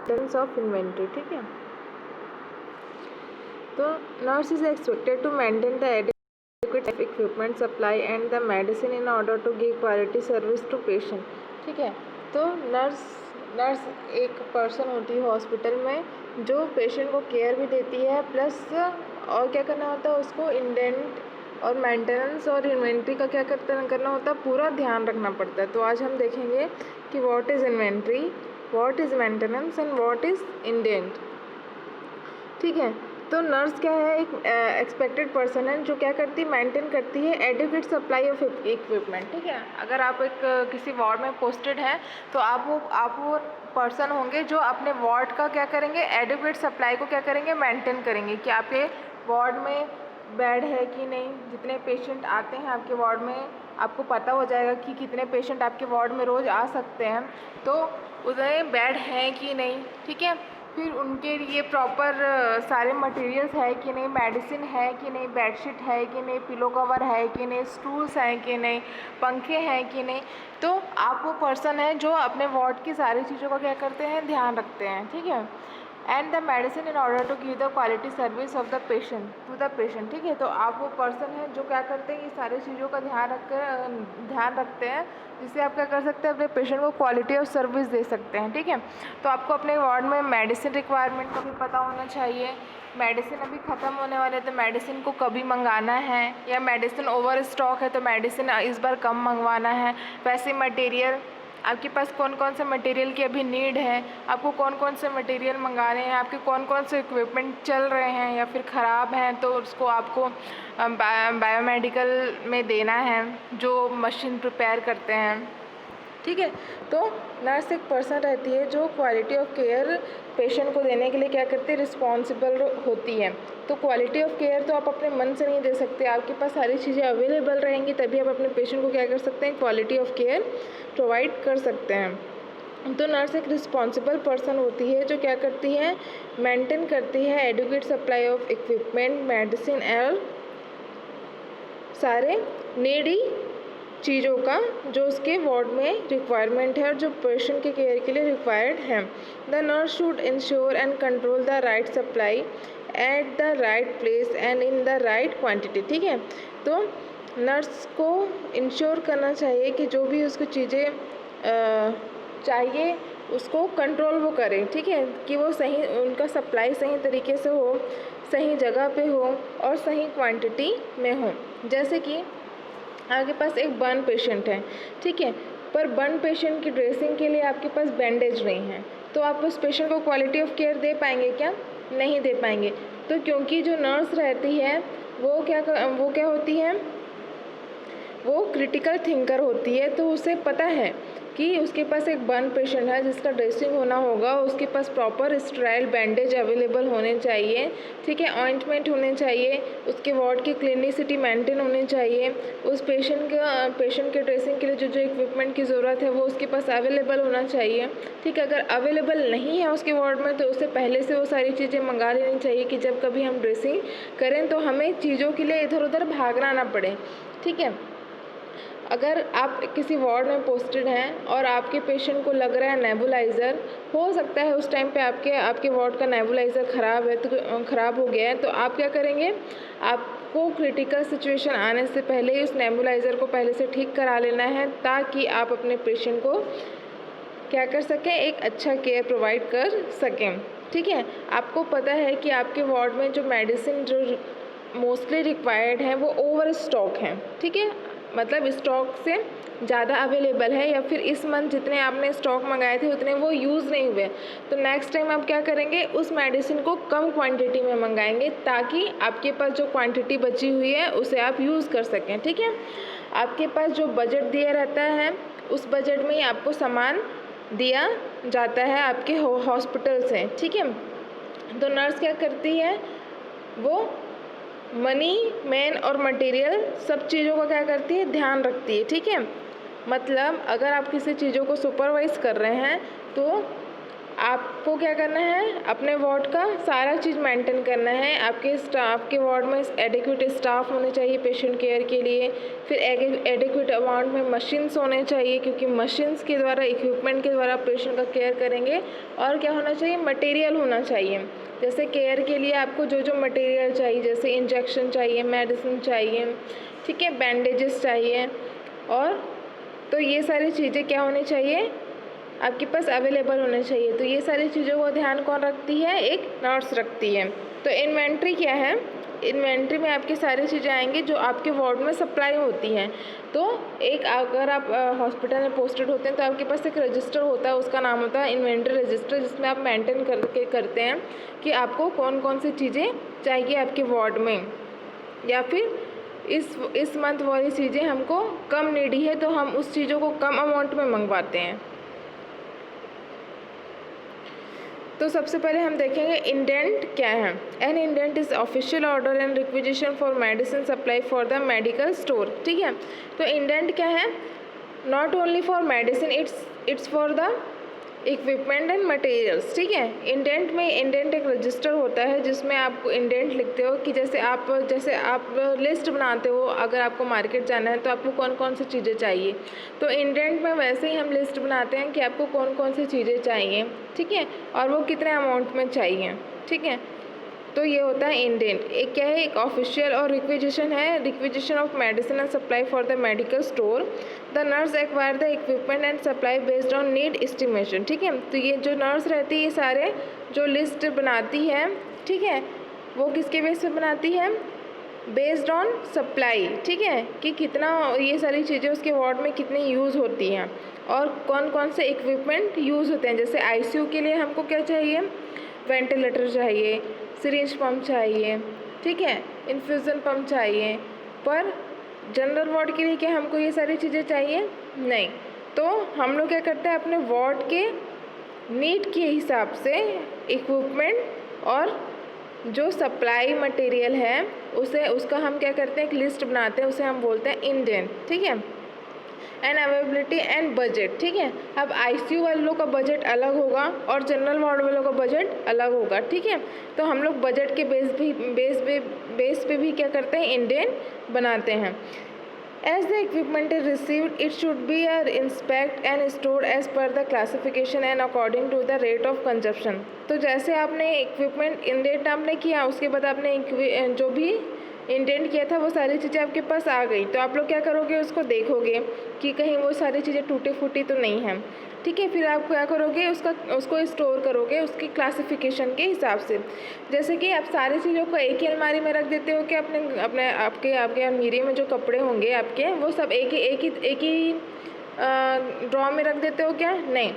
Maintenance of inventory, ठीक है। तो nurse is expected to maintain the adequate equipment supply and the medicine in order to give quality service to patient, ठीक है। तो nurse एक person होती है हॉस्पिटल में जो पेशेंट को केयर भी देती है, प्लस और क्या करना होता है उसको इंडेंट और मेंटेनेंस और इन्वेंट्री का क्या करना होता है, पूरा ध्यान रखना पड़ता है। तो आज हम देखेंगे कि what is inventory, what is maintenance and what is indent, ठीक है। तो नर्स क्या है, एक एक्सपेक्टेड पर्सन है जो क्या करती है, मेंटेन करती है एडिक्वेट सप्लाई ऑफ इक्विपमेंट, ठीक है। अगर आप एक किसी वार्ड में पोस्टेड हैं तो आप वो पर्सन होंगे जो अपने वार्ड का क्या करेंगे, एडिक्वेट सप्लाई को क्या करेंगे, मेंटेन करेंगे कि आपके वार्ड में बेड है कि नहीं, जितने पेशेंट आते हैं आपके वार्ड में आपको पता हो जाएगा कि कितने पेशेंट आपके वार्ड में रोज़ आ सकते हैं, तो उतने बेड हैं कि नहीं, ठीक है। फिर उनके लिए प्रॉपर सारे मटेरियल्स है कि नहीं, मेडिसिन है कि नहीं, बेडशीट है कि नहीं, पिलो कवर है कि नहीं, स्टूल्स हैं कि नहीं, पंखे हैं कि नहीं। तो आप वो पर्सन है जो अपने वार्ड की सारी चीज़ों का क्या करते हैं, ध्यान रखते हैं, ठीक है। And the medicine in order to give the quality service of the patient to the patient, ठीक है। तो आप वो पर्सन हैं जो क्या करते हैं, ये सारी चीज़ों का ध्यान रखते हैं, जिससे आप क्या कर सकते हैं, अपने पेशेंट को क्वालिटी ऑफ सर्विस दे सकते हैं, ठीक है। तो आपको अपने वार्ड में मेडिसिन रिक्वायरमेंट का भी पता होना चाहिए, मेडिसिन अभी ख़त्म होने वाले तो मेडिसिन को कभी मंगाना है, या मेडिसिन ओवर स्टॉक है तो मेडिसिन इस बार कम मंगवाना है। वैसे मटेरियल आपके पास कौन कौन से मटेरियल की अभी नीड है, आपको कौन कौन से मटेरियल मंगाने हैं, आपके कौन कौन से इक्विपमेंट चल रहे हैं या फिर ख़राब हैं तो उसको आपको बायोमेडिकल में देना है जो मशीन प्रिपेयर करते हैं, ठीक है। तो नर्स एक पर्सन रहती है जो क्वालिटी ऑफ केयर पेशेंट को देने के लिए क्या करती है, रिस्पॉन्सिबल होती है। तो क्वालिटी ऑफ केयर तो आप अपने मन से नहीं दे सकते, आपके पास सारी चीज़ें अवेलेबल रहेंगी तभी आप अपने पेशेंट को क्या कर सकते हैं, क्वालिटी ऑफ केयर प्रोवाइड कर सकते हैं। तो नर्स एक रिस्पॉन्सिबल पर्सन होती है जो क्या करती है, मेंटेन करती है adequate supply of equipment, medicine और सारे नीडी चीज़ों का जो उसके वार्ड में रिक्वायरमेंट है और जो पेशेंट के केयर के लिए रिक्वायर्ड है। The nurse should ensure and control the right supply at the right place and in the right quantity, ठीक है। तो नर्स को इंश्योर करना चाहिए कि जो भी उसको चीज़ें चाहिए उसको कंट्रोल वो करे, ठीक है, कि वो सही, उनका सप्लाई सही तरीके से हो, सही जगह पे हो और सही क्वांटिटी में हो। जैसे कि आपके पास एक बर्न पेशेंट है, ठीक है, पर बर्न पेशेंट की ड्रेसिंग के लिए आपके पास बैंडेज नहीं है, तो आप उस पेशेंट को क्वालिटी ऑफ केयर दे पाएंगे क्या, नहीं दे पाएंगे। तो क्योंकि जो नर्स रहती है वो क्या होती है, वो क्रिटिकल थिंकर होती है, तो उसे पता है कि उसके पास एक बर्न पेशेंट है जिसका ड्रेसिंग होना होगा, उसके पास प्रॉपर स्टेराइल बैंडेज अवेलेबल होने चाहिए, ठीक है, ऑइंटमेंट होने चाहिए, उसके वार्ड की क्लिनिसिटी मेंटेन होनी चाहिए, उस पेशेंट के ड्रेसिंग के लिए जो जो इक्विपमेंट की ज़रूरत है वो उसके पास अवेलेबल होना चाहिए, ठीक है। अगर अवेलेबल नहीं है उसके वार्ड में तो उसे पहले से वो सारी चीज़ें मंगा लेनी चाहिए कि जब कभी हम ड्रेसिंग करें तो हमें चीज़ों के लिए इधर उधर भागना ना पड़े, ठीक है। अगर आप किसी वार्ड में पोस्टेड हैं और आपके पेशेंट को लग रहा है नेबुलाइज़र, हो सकता है उस टाइम पे आपके वार्ड का नेबुलाइज़र ख़राब है, तो ख़राब हो गया है, तो आप क्या करेंगे, आपको क्रिटिकल सिचुएशन आने से पहले ही उस नेबुलाइज़र को पहले से ठीक करा लेना है ताकि आप अपने पेशेंट को क्या कर सकें, एक अच्छा केयर प्रोवाइड कर सकें, ठीक है। आपको पता है कि आपके वार्ड में जो मेडिसिन जो मोस्टली रिक्वायर्ड हैं वो ओवर स्टॉक हैं, ठीक है, मतलब स्टॉक से ज़्यादा अवेलेबल है, या फिर इस मंथ जितने आपने स्टॉक मंगाए थे उतने वो यूज़ नहीं हुए, तो नेक्स्ट टाइम आप क्या करेंगे, उस मेडिसिन को कम क्वांटिटी में मंगाएंगे ताकि आपके पास जो क्वांटिटी बची हुई है उसे आप यूज़ कर सकें, ठीक है। आपके पास जो बजट दिया रहता है उस बजट में ही आपको सामान दिया जाता है आपके हॉस्पिटल से, ठीक है। तो नर्स क्या करती है, वो मनी, मैन और मटेरियल सब चीज़ों का क्या करती है, ध्यान रखती है, ठीक है। मतलब अगर आप किसी चीज़ों को सुपरवाइज़ कर रहे हैं तो आपको क्या करना है, अपने वार्ड का सारा चीज़ मेंटेन करना है। आपके वार्ड में एडिक्वेट स्टाफ होने चाहिए पेशेंट केयर के लिए, फिर एडिक्वेट अमाउंट में मशीन्स होने चाहिए, क्योंकि मशीन्स के द्वारा, इक्विपमेंट के द्वारा पेशेंट का केयर करेंगे। और क्या होना चाहिए, मटेरियल होना चाहिए। जैसे केयर के लिए आपको जो जो मटेरियल चाहिए, जैसे इंजेक्शन चाहिए, मेडिसिन चाहिए, ठीक है, बैंडेजेस चाहिए, और तो ये सारी चीज़ें क्या होनी चाहिए, आपके पास अवेलेबल होने चाहिए। तो ये सारी चीज़ों को ध्यान कौन रखती है, एक नर्स रखती है। तो इन्वेंट्री क्या है, इन्वेंट्री में आपकी सारी चीज़ें आएंगी जो आपके वार्ड में सप्लाई होती हैं। तो एक, अगर आप हॉस्पिटल में पोस्टेड होते हैं तो आपके पास एक रजिस्टर होता है, उसका नाम होता है इन्वेंट्री रजिस्टर, जिसमें आप मेंटेन करते हैं कि आपको कौन कौन सी चीज़ें चाहिए आपके वार्ड में, या फिर इस मंथ वाली चीज़ें हमको कम नीडी है तो हम उस चीज़ों को कम अमाउंट में मंगवाते हैं। तो सबसे पहले हम देखेंगे इंडेंट क्या है। An indent is official order and requisition for medicine supply for the medical store, ठीक है। तो इंडेंट क्या है, not only for medicine, it's for the equipment and materials, ठीक है। इंडेंट में, इंडेंट एक रजिस्टर होता है जिसमें आप इंडेंट लिखते हो कि जैसे आप लिस्ट बनाते हो, अगर आपको मार्केट जाना है तो आपको कौन कौन सी चीज़ें चाहिए, तो इंडेंट में वैसे ही हम लिस्ट बनाते हैं कि आपको कौन कौन सी चीज़ें चाहिए, ठीक है, और वो कितने अमाउंट में चाहिए, ठीक है। तो ये होता है इंडेंट। एक क्या है, एक ऑफिशियल और रिक्विजिशन है, requisition of medicine and supply for the medical store. The nurse acquire the equipment and supply based on need estimation, ठीक है। तो ये जो नर्स रहती है, ये सारे जो लिस्ट बनाती है, ठीक है, वो किसके बेस पे बनाती है, बेस्ड ऑन सप्लाई, ठीक है, कि कितना ये सारी चीज़ें उसके वार्ड में कितनी यूज़ होती हैं और कौन कौन से इक्विपमेंट यूज़ होते हैं। जैसे आईसीयू के लिए हमको क्या चाहिए, वेंटिलेटर चाहिए, सिरिंज पंप चाहिए, ठीक है, इन्फ्यूज़न पंप चाहिए, पर जनरल वार्ड के लिए क्या हमको ये सारी चीज़ें चाहिए, नहीं। तो हम लोग क्या करते हैं, अपने वार्ड के नीड के हिसाब से इक्विपमेंट और जो सप्लाई मटेरियल है उसका हम क्या करते हैं, एक लिस्ट बनाते हैं, उसे हम बोलते हैं इंडेंट, ठीक है। एंड अवेलेबिलिटी एंड बजट, ठीक है। अब आईसीयू वालों का बजट अलग होगा और जनरल वार्ड वालों का बजट अलग होगा, ठीक है। तो हम लोग बजट के बेस पे भी क्या करते हैं, इंडेंट बनाते हैं। As the equipment is received, it should be inspected and stored as per the classification and according to the rate of consumption. तो जैसे आपने इक्विपमेंट इंडेंट आपने किया, उसके बाद आपने जो भी इंडेंट किया था वो सारी चीज़ें आपके पास आ गई, तो आप लोग क्या करोगे, उसको देखोगे कि कहीं वो सारी चीज़ें टूटी फूटी तो नहीं है, ठीक है। फिर आप क्या करोगे, उसको स्टोर करोगे उसकी क्लासिफिकेशन के हिसाब से। जैसे कि आप सारी चीज़ों को एक ही अलमारी में रख देते हो कि आपके अलमीरे में जो कपड़े होंगे आपके, वो सब एक ही ड्रॉ में रख देते हो क्या, नहीं।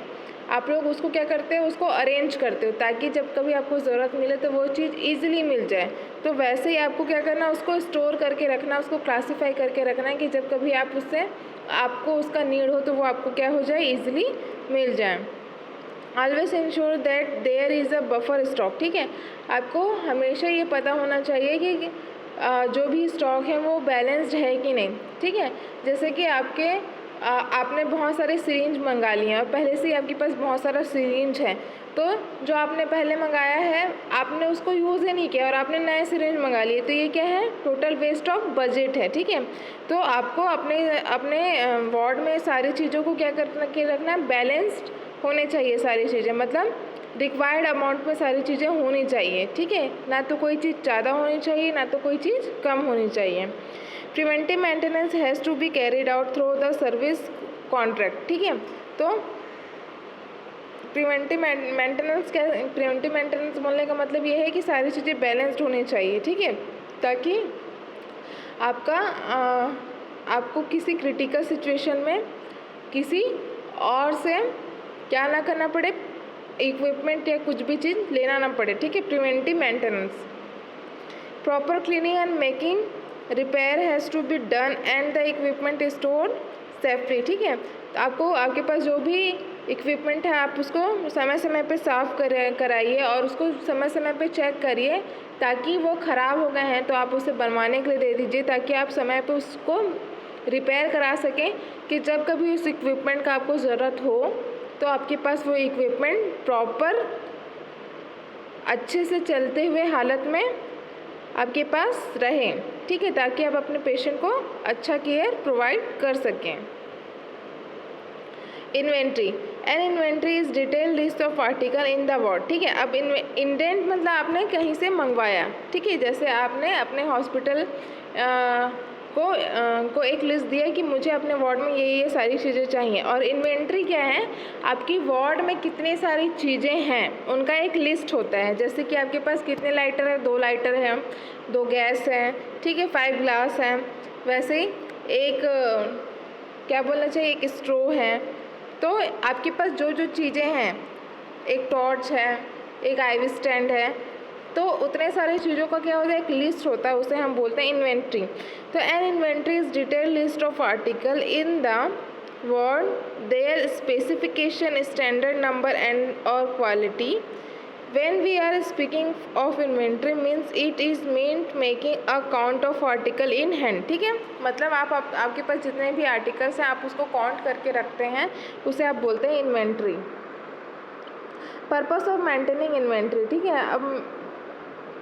आप लोग उसको क्या करते हो, उसको अरेंज करते हो ताकि जब कभी आपको ज़रूरत मिले तो वो चीज़ ईजिली मिल जाए। तो वैसे ही आपको क्या करना, उसको स्टोर करके रखना, उसको क्लासीफाई करके रखना है कि जब कभी आपको उसका नीड हो तो वो आपको क्या हो जाए, ईजिली मिल जाए। Always ensure that there is a buffer stock, ठीक है। आपको हमेशा ये पता होना चाहिए कि जो भी स्टॉक है वो बैलेंस्ड है कि नहीं, ठीक है। जैसे कि आपने बहुत सारे सिरिंज मंगा लिए हैं और पहले से ही आपके पास बहुत सारा सिरिंज है, तो जो आपने पहले मंगाया है आपने उसको यूज़ ही नहीं किया और आपने नए सिरिंज मंगा लिए, तो ये क्या है, टोटल वेस्ट ऑफ बजट है, ठीक है। तो आपको अपने वार्ड में सारी चीज़ों को क्या रखना है, बैलेंस्ड होने चाहिए सारी चीज़ें, मतलब रिक्वायर्ड अमाउंट में सारी चीज़ें होनी चाहिए, ठीक है। ना तो कोई चीज़ ज़्यादा होनी चाहिए, ना तो कोई चीज़ कम होनी चाहिए। Preventive maintenance has to be carried out through the service contract, ठीक है। तो प्रिवेंटिव मेंटेनेंस बोलने का मतलब ये है कि सारी चीज़ें बैलेंस्ड होनी चाहिए, ठीक है, ताकि आपको किसी क्रिटिकल सिचुएशन में किसी और से क्या ना करना पड़े, इक्विपमेंट या कुछ भी चीज़ लेना ना पड़े, ठीक है। Preventive maintenance, proper cleaning and making repair has to be done and the equipment store safely, ठीक है। तो आपके पास जो भी इक्विपमेंट है आप उसको समय समय पे साफ़ कराइए और उसको समय समय पे चेक करिए, ताकि वो ख़राब हो गए हैं तो आप उसे बनवाने के लिए दे दीजिए, ताकि आप समय पे उसको रिपेयर करा सकें कि जब कभी उस इक्विपमेंट का आपको ज़रूरत हो तो आपके पास वो इक्विपमेंट प्रॉपर अच्छे से चलते हुए हालत में आपके पास रहे, ठीक है, ताकि आप अपने पेशेंट को अच्छा केयर प्रोवाइड कर सकें। Inventory, N inventory is detail list of article in the ward, ठीक है। अब इंडेंट मतलब आपने कहीं से मंगवाया, ठीक है, जैसे आपने अपने हॉस्पिटल को एक लिस्ट दिया कि मुझे अपने वार्ड में ये सारी चीज़ें चाहिए, और इन्वेंट्री क्या है, आपकी वार्ड में कितनी सारी चीज़ें हैं उनका एक लिस्ट होता है। जैसे कि आपके पास कितने लाइटर है, 2 लाइटर हैं, 2 गैस हैं, ठीक है, 5 ग्लास हैं, वैसे ही एक क्या बोलना चाहिए, एक स्ट्रो है। तो आपके पास जो जो चीज़ें हैं, एक टॉर्च है, एक IV स्टैंड है, तो उतने सारे चीज़ों का क्या होता है, एक लिस्ट होता है, उसे हम बोलते हैं इन्वेंट्री। तो an inventory is detail list of article in the ward, their specification, standard number and और quality. When we are speaking of inventory means it is meant making a count of article in hand, ठीक है, मतलब आपके पास जितने भी articles हैं आप उसको काउंट करके रखते हैं, उसे आप बोलते हैं inventory. Purpose of maintaining inventory, ठीक है। अब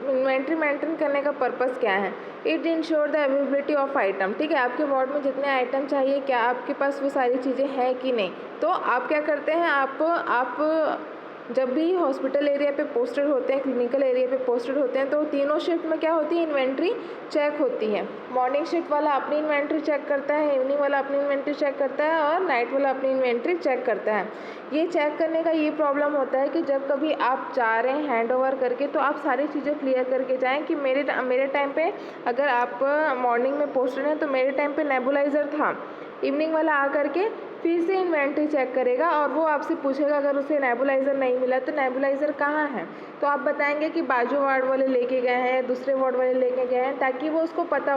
इन्वेंट्री मेंटेन करने का पर्पस क्या है, it ensure the availability of item, ठीक है, आपके वार्ड में जितने आइटम चाहिए क्या आपके पास वो सारी चीज़ें हैं कि नहीं। तो आप क्या करते हैं, आप जब भी हॉस्पिटल एरिया पे पोस्टेड होते हैं, क्लिनिकल एरिया पे पोस्टेड होते हैं, तो तीनों शिफ्ट में क्या होती है, इन्वेंट्री चेक होती है। मॉर्निंग शिफ्ट वाला अपनी इन्वेंट्री चेक करता है, इवनिंग वाला अपनी इन्वेंट्री चेक करता है, और नाइट वाला अपनी इन्वेंट्री चेक करता है। ये चेक करने का ये प्रॉब्लम होता है कि जब कभी आप जा रहे हैं हैंड ओवर करके, तो आप सारी चीज़ें क्लियर करके जाएँ कि मेरे टाइम पर अगर आप मॉर्निंग में पोस्टेड हैं तो मेरे टाइम पर नेबुलाइज़र था, इवनिंग वाला आ करके फिर से इन्वेंट्री चेक करेगा और वो आपसे पूछेगा अगर उसे नेबुलाइज़र नहीं मिला तो नेबुलाइज़र कहाँ है, तो आप बताएंगे कि बाजू वार्ड वाले लेके गए हैं, दूसरे वार्ड वाले लेके गए हैं, ताकि वो उसको पता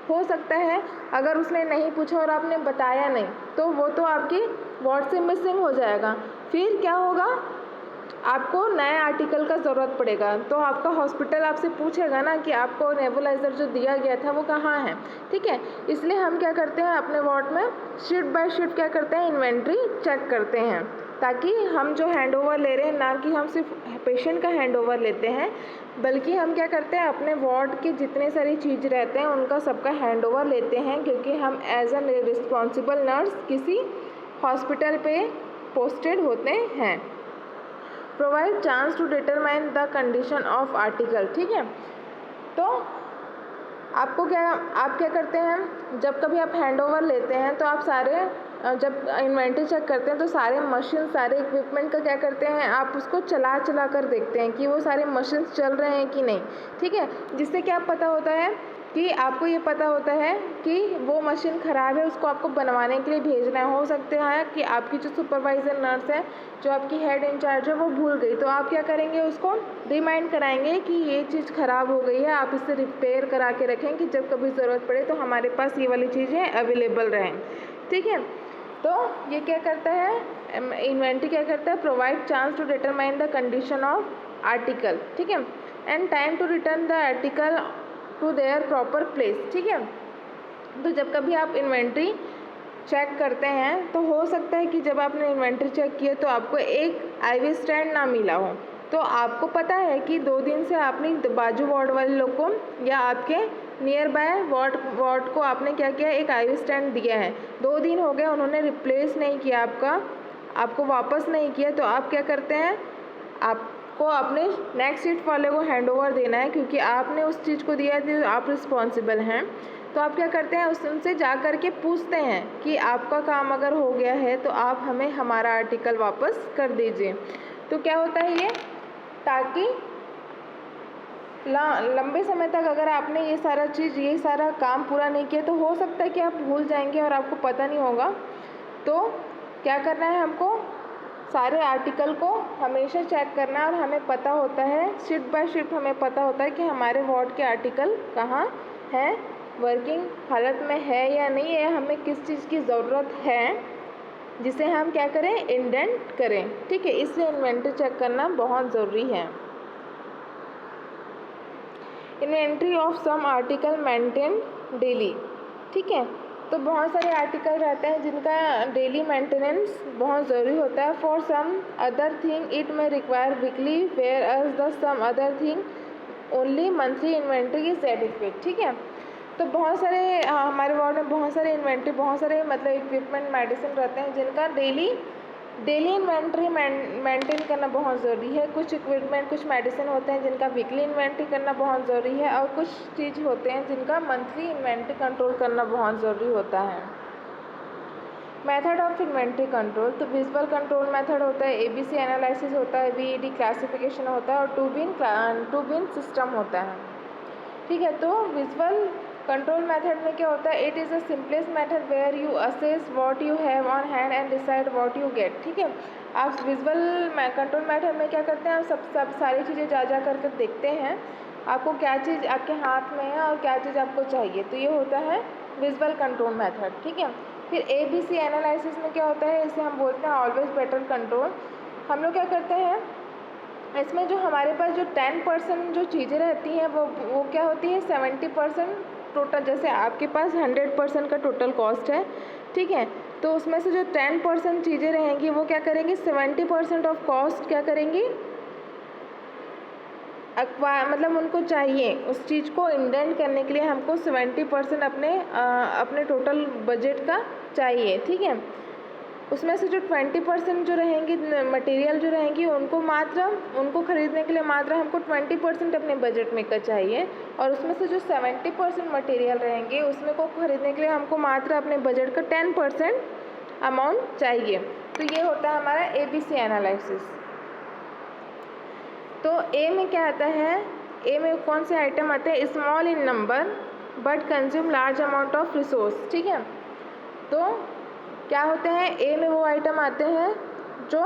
हो सकता है अगर उसने नहीं पूछा और आपने बताया नहीं तो वो तो आपकी वार्ड से मिसिंग हो जाएगा। फिर क्या होगा, आपको नए आर्टिकल का ज़रूरत पड़ेगा, तो आपका हॉस्पिटल आपसे पूछेगा ना कि आपको नेबुलाइज़र जो दिया गया था वो कहाँ है, ठीक है। इसलिए हम क्या करते हैं, अपने वार्ड में शिफ्ट बाय शिफ्ट क्या करते हैं, इन्वेंट्री चेक करते हैं, ताकि हम जो हैंड ओवर ले रहे हैं, ना कि हम सिर्फ पेशेंट का हैंड ओवर लेते हैं, बल्कि हम क्या करते हैं, अपने वार्ड के जितने सारी चीज़ रहते हैं उनका सबका हैंड ओवर लेते हैं, क्योंकि हम एज ए रिस्पॉन्सिबल नर्स किसी हॉस्पिटल पे पोस्टेड होते हैं। Provide chance to determine the condition of article, ठीक है। तो आप क्या करते हैं, जब कभी आप हैंड ओवर लेते हैं तो आप जब इन्वेंट्री चेक करते हैं तो सारे मशीन, सारे इक्विपमेंट का क्या करते हैं, आप उसको चला कर देखते हैं कि वो सारे मशीन चल रहे हैं कि नहीं, ठीक है। जिससे क्या पता होता है कि आपको ये पता होता है कि वो मशीन ख़राब है, उसको आपको बनवाने के लिए भेजना है। हो सकता है कि आपकी जो सुपरवाइज़र नर्स है, जो आपकी हेड इंचार्ज है, वो भूल गई, तो आप क्या करेंगे, उसको रिमाइंड कराएंगे कि ये चीज़ ख़राब हो गई है, आप इसे रिपेयर करा के रखें कि जब कभी ज़रूरत पड़े तो हमारे पास ये वाली चीज़ें अवेलेबल रहें, ठीक है। तो ये क्या करता है, इन्वेंट्री क्या करता है, provide chance to determine the condition of article, ठीक है, and time to return the article to their proper place, ठीक है। तो जब कभी आप इन्वेंट्री चेक करते हैं तो हो सकता है कि जब आपने इन्वेंट्री चेक किया तो आपको एक IV स्टैंड ना मिला हो, तो आपको पता है कि 2 दिन से आपने बाजू वार्ड वाले लोग को या आपके नियर बाय वार्ड को आपने क्या किया, एक IV स्टैंड दिया है, 2 दिन हो गए उन्होंने रिप्लेस नहीं किया, आपको वापस नहीं किया, तो आप क्या करते हैं, आपको अपने नेक्स्ट शिफ्ट वाले को हैंड ओवर देना है, क्योंकि आपने उस चीज़ को दिया है, आप रिस्पॉन्सिबल हैं। तो आप क्या करते हैं, उनसे जा कर के पूछते हैं कि आपका काम अगर हो गया है तो आप हमें हमारा आर्टिकल वापस कर दीजिए। तो क्या होता है ये, ताकि लंबे समय तक अगर आपने ये सारा काम पूरा नहीं किया तो हो सकता है कि आप भूल जाएंगे और आपको पता नहीं होगा। तो क्या करना है, हमको सारे आर्टिकल को हमेशा चेक करना है, और हमें पता होता है शिफ्ट बाय शिफ्ट हमें पता होता है कि हमारे वार्ड के आर्टिकल कहाँ हैं, वर्किंग हालत में है या नहीं है, हमें किस चीज़ की ज़रूरत है जिसे हम क्या करें, इंडेंट करें, ठीक है। इसलिए इन्वेंट्री चेक करना बहुत ज़रूरी है। Inventory of some article maintain daily, ठीक है। तो बहुत सारे आर्टिकल रहते हैं जिनका डेली मेंटेनेंस बहुत ज़रूरी होता है। For some other thing it may require weekly, whereas the some other thing only monthly inventory is adequate. ठीक है, तो बहुत सारे हमारे वार्ड में बहुत सारे इन्वेंट्री, बहुत सारे मतलब इक्विपमेंट, मेडिसिन रहते हैं जिनका डेली इन्वेंट्री मेंटेन करना बहुत ज़रूरी है। कुछ इक्विपमेंट, कुछ मेडिसिन होते हैं जिनका वीकली इन्वेंट्री करना बहुत ज़रूरी है, और कुछ चीज़ होते हैं जिनका मंथली इन्वेंट्री कंट्रोल करना बहुत ज़रूरी होता है। मेथड ऑफ इन्वेंट्री कंट्रोल, तो विजुअल कंट्रोल मेथड होता है, ABC एनालिसिस होता है, VED क्लासिफिकेशन होता है, और टू बिन सिस्टम होता है। ठीक है, तो विजुअल कंट्रोल मेथड में क्या होता है, it is the simplest method where you assess what you have on hand and decide what you get. ठीक है, आप विजुअल कंट्रोल मेथड में क्या करते हैं, आप सब सारी चीज़ें जा कर देखते हैं आपको क्या चीज़ आपके हाथ में है और क्या चीज़ आपको चाहिए, तो ये होता है विजुअल कंट्रोल मेथड। ठीक है, फिर ABC एनालिसिस में क्या होता है, इसे हम बोलते हैं ऑलवेज बेटर कंट्रोल। हम लोग क्या करते हैं, इसमें जो हमारे पास जो 10% जो चीज़ें रहती हैं वो क्या होती है, 70% टोटल। जैसे आपके पास 100% का टोटल कॉस्ट है, ठीक है, तो उसमें से जो 10% चीज़ें रहेंगी वो क्या करेंगी, 70% ऑफ कॉस्ट क्या करेंगी, मतलब उनको चाहिए उस चीज़ को इंडेंट करने के लिए हमको 70% अपने टोटल बजट का चाहिए। ठीक है, उसमें से जो 20% जो रहेंगी मटेरियल जो रहेंगी उनको खरीदने के लिए मात्र हमको 20% अपने बजट में का चाहिए, और उसमें से जो 70% मटेरियल रहेंगे उसमें को खरीदने के लिए हमको मात्र अपने बजट का 10% अमाउंट चाहिए। तो ये होता है हमारा ABC एनालिसिस। तो ए में क्या आता है, ए में कौन से आइटम आते हैं, small in number but consume large amount of resource. ठीक है, तो क्या होते हैं, ए में वो आइटम आते हैं जो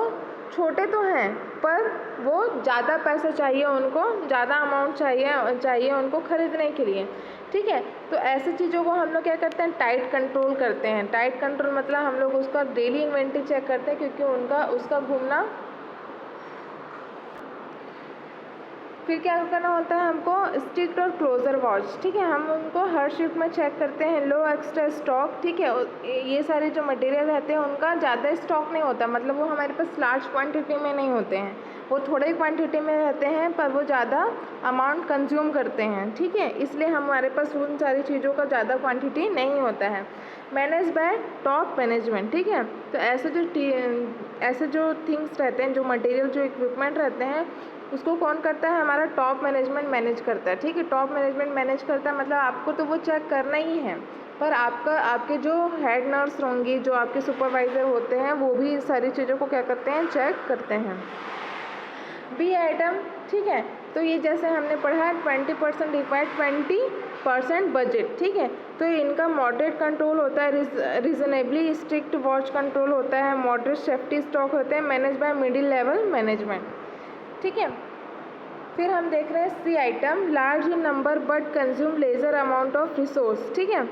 छोटे तो हैं पर वो ज़्यादा पैसा चाहिए, उनको ज़्यादा अमाउंट चाहिए उनको खरीदने के लिए। ठीक है, तो ऐसी चीज़ों को हम लोग क्या करते हैं, टाइट कंट्रोल करते हैं। टाइट कंट्रोल मतलब हम लोग उसका डेली इन्वेंट्री चेक करते हैं, क्योंकि उसका घूमना। फिर क्या करना होता है हमको, स्ट्रिक्ट और क्लोजर वॉच। ठीक है, हम उनको हर शिफ्ट में चेक करते हैं। लो एक्स्ट्रा स्टॉक, ठीक है, ये सारे जो मटेरियल रहते हैं उनका ज़्यादा स्टॉक नहीं होता, मतलब वो हमारे पास लार्ज क्वांटिटी में नहीं होते हैं, वो थोड़े क्वांटिटी में रहते हैं पर वो ज़्यादा अमाउंट कंज्यूम करते हैं। ठीक है, इसलिए हमारे पास उन सारी चीज़ों का ज़्यादा क्वांटिटी नहीं होता है। Manage by top management. ठीक है, तो ऐसे जो थिंग्स रहते हैं, जो मटेरियल, जो इक्विपमेंट रहते हैं, उसको कौन करता है, हमारा टॉप मैनेजमेंट मैनेज करता है। ठीक है, टॉप मैनेजमेंट मैनेज करता है मतलब आपको तो वो चेक करना ही है, पर आपके जो हेड नर्स होंगी, जो आपके सुपरवाइज़र होते हैं, वो भी सारी चीज़ों को क्या करते हैं, चेक करते हैं। बी आइटम, ठीक है, तो ये जैसे हमने पढ़ा 20% रिक्वायर्ड, 20% बजट। ठीक है, तो इनका मॉडरेट कंट्रोल होता है, रीजनेबली स्ट्रिक्ट वॉच कंट्रोल होता है, मॉडरेट सेफ्टी स्टॉक होते हैं, manage by middle level management. ठीक है, फिर हम देख रहे हैं C item, large in number but consume lesser amount of resource. ठीक है,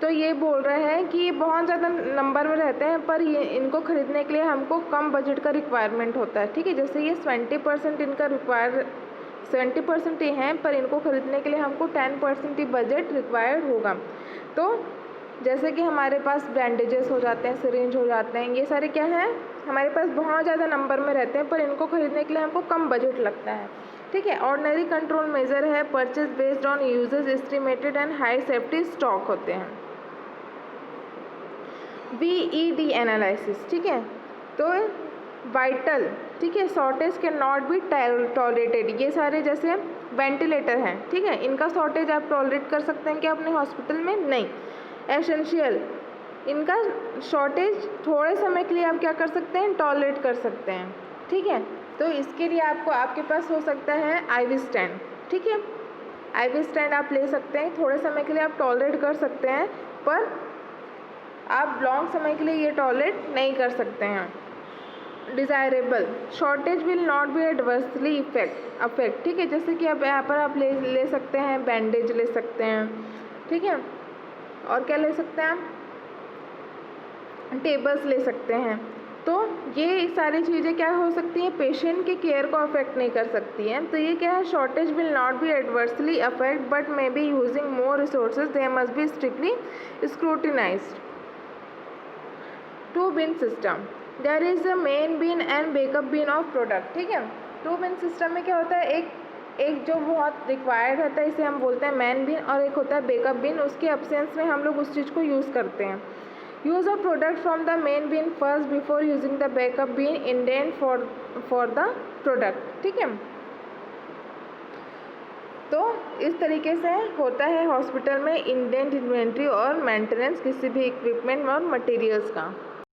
तो ये बोल रहे हैं कि ये बहुत ज़्यादा नंबर में रहते हैं पर ये इनको खरीदने के लिए हमको कम बजट का रिक्वायरमेंट होता है। ठीक है, जैसे ये 20% इनका 70% ही हैं, पर इनको खरीदने के लिए हमको 10% ही बजट रिक्वायर्ड होगा। तो जैसे कि हमारे पास बैंडेजेस हो जाते हैं, सिरिंज हो जाते हैं, ये सारे क्या हैं, हमारे पास बहुत ज़्यादा नंबर में रहते हैं पर इनको खरीदने के लिए हमको कम बजट लगता है। ठीक है, ऑर्डिनरी कंट्रोल मेजर है, purchase based on uses estimated and high safety stock होते हैं। VED एनालिसिस, ठीक है, तो वाइटल, ठीक है, shortage can not be tolerated. ये सारे जैसे वेंटिलेटर हैं, ठीक है, इनका शॉर्टेज आप टॉलरेट कर सकते हैं क्या अपने हॉस्पिटल में, नहीं। एसेंशियल, इनका शॉर्टेज थोड़े समय के लिए आप क्या कर सकते हैं, टॉलरेट कर सकते हैं। ठीक है, तो इसके लिए आपके पास हो सकता है IV स्टैंड। ठीक है, IV स्टैंड आप ले सकते हैं, थोड़े समय के लिए आप टॉलरेट कर सकते हैं पर आप लॉन्ग समय के लिए ये टॉलरेट नहीं कर सकते हैं। Desirable, shortage will not be adversely affect. ठीक है, जैसे कि अब यहाँ पर आप ले सकते हैं, बैंडेज ले सकते हैं। ठीक है, और क्या ले सकते हैं आप, टेबल्स ले सकते हैं, तो ये सारी चीज़ें क्या हो सकती हैं, पेशेंट के केयर को अफेक्ट नहीं कर सकती हैं। तो ये क्या है, shortage will not be adversely affect but may be using more resources, they must be strictly scrutinized. Two bin system, there is a main bin and backup bin of product. ठीक है, टू बिन सिस्टम में क्या होता है, एक जो बहुत required होता है इसे हम बोलते हैं मेन बिन, और एक होता है बैकअप बिन। उसके एब्सेंस में हम लोग उस चीज़ को यूज़ करते हैं। Use a product from the main bin first before using the backup bin indent for the product. ठीक है, तो इस तरीके से होता है हॉस्पिटल में इंडेंट इन्वेंट्री और मेंटेनेंस किसी भी इक्विपमेंट और मटेरियल्स का।